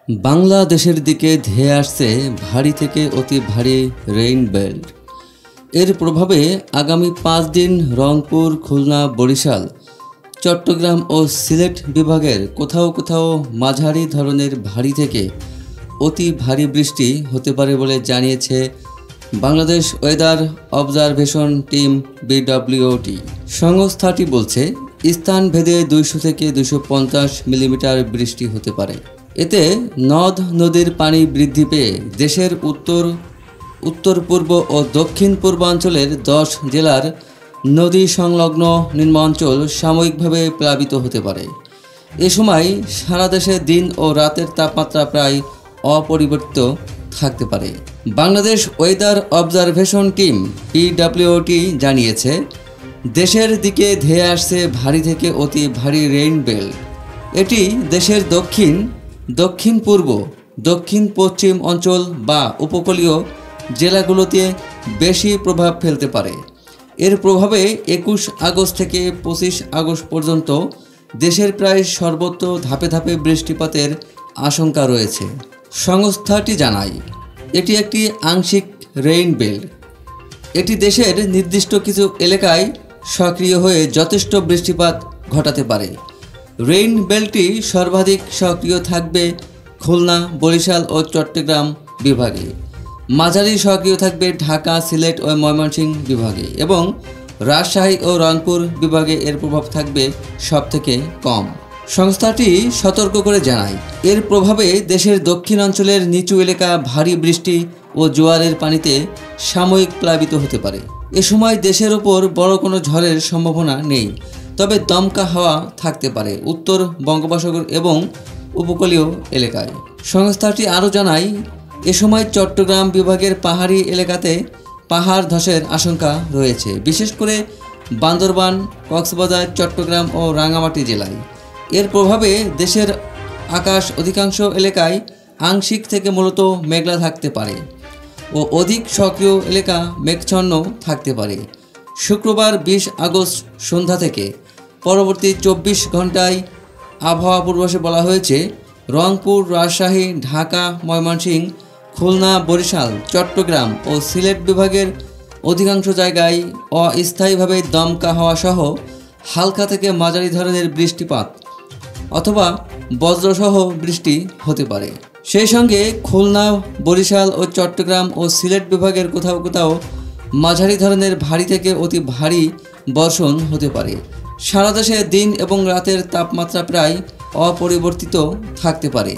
বাংলাদেশের দিকে ধেয়ে আসছে ভারী থেকে অতি ভারী রেইন বেল্ট। এর প্রভাবে আগামী 5 দিন রংপুর, খুলনা, বরিশাল, চট্টগ্রাম ও সিলেট বিভাগের কোথাও কোথাও মাঝারি ধরনের ভারী থেকে অতি ভারী বৃষ্টি হতে পারে বলে জানিয়েছে Bangladesh weather observation team BWOT। সংস্থাটি বলছে স্থানভেদে 200 থেকে 250 মিলিমিটার বৃষ্টি হতে পারে। এতে নদ নদীর পানি বৃদ্ধি পেয়ে দেশের উত্তর পূর্ব ও দক্ষিণ পূর্বাঞ্চলের 10 জেলার নদী সংলগ্ন নিম্নাঞ্চল সাময়িকভাবে প্লাবিত হতে পারে। এ সময় সারা দেশে দিন ও রাতের তাপমাত্রা প্রায় অপরিবর্তিত থাকতে পারে। Bangladesh weather observation team BWOT জানিয়েছে, দেশের দিকে ধেয়ে আসছে ভারী থেকে অতি ভারী রেইন বেল্ট। এটি দেশের দক্ষিণ পূর্ব, দক্ষিণ পশ্চিম অঞ্চল বা উপকূলীয় জেলাগুলোতে বেশি প্রভাব ফেলতে পারে। এর প্রভাবে 21 আগস্ট থেকে 25 আগস্ট পর্যন্ত দেশের প্রায় সর্বত্র ধাপে ধাপে বৃষ্টিপাতের আশঙ্কা রয়েছে। সংস্থাটি জানায়, এটি একটি আংশিক রেইন বেল্ট। এটি দেশের নির্দিষ্ট কিছু এলাকায় সক্রিয় হয়ে যথেষ্ট বৃষ্টিপাত ঘটাতে পারে। রেইন বেল্টটি সর্বাধিক সক্রিয় থাকবে খুলনা, বরিশাল ও চট্টগ্রাম বিভাগে, মাঝারি সক্রিয় থাকবে ঢাকা, সিলেট ও ময়মনসিংহ বিভাগে এবং রাজশাহী ও রংপুর বিভাগে এর প্রভাব থাকবে সবথেকে কম। সংস্থাটি সতর্ক করে জানায়, এর প্রভাবে দেশের দক্ষিণাঞ্চলের নিচু এলাকা ভারী বৃষ্টি ও জোয়ারের পানিতে সাময়িক প্লাবিত হতে পারে। এ সময় দেশের ওপর বড় কোনো ঝড়ের সম্ভাবনা নেই, তবে দমকা হাওয়া থাকতে পারে উত্তর বঙ্গোপসাগর এবং উপকূলীয় এলাকায়। সংস্থাটি আরও জানায়, এ সময় চট্টগ্রাম বিভাগের পাহাড়ি এলাকাতে পাহাড় ধসের আশঙ্কা রয়েছে, বিশেষ করে বান্দরবান, কক্সবাজার, চট্টগ্রাম ও রাঙ্গামাটি জেলায়। এর প্রভাবে দেশের আকাশ অধিকাংশ এলাকায় আংশিক থেকে মূলত মেঘলা থাকতে পারে ও অধিক সক্রিয় এলাকা মেঘাচ্ছন্ন থাকতে পারে। শুক্রবার 20 আগস্ট সন্ধ্যা থেকে পরবর্তী 24 ঘন্টায় আবহাওয়া পূর্বাভাসে বলা হয়েছে, রংপুর, রাজশাহী, ঢাকা, ময়মনসিংহ, খুলনা, বরিশাল, চট্টগ্রাম ও সিলেট বিভাগের অধিকাংশ জায়গায় অস্থায়ীভাবে দমকা হাওয়া সহ হালকা থেকে মাঝারি ধরনের বৃষ্টিপাত অথবা বজ্রসহ বৃষ্টি হতে পারে। সেই সঙ্গে খুলনা, বরিশাল ও চট্টগ্রাম ও সিলেট বিভাগের কোথাও কোথাও মাঝারি ধরনের ভারী থেকে অতি ভারী বর্ষণ হতে পারে। সারা দেশে দিন এবং রাতের তাপমাত্রা প্রায় অপরিবর্তিত থাকতে পারে।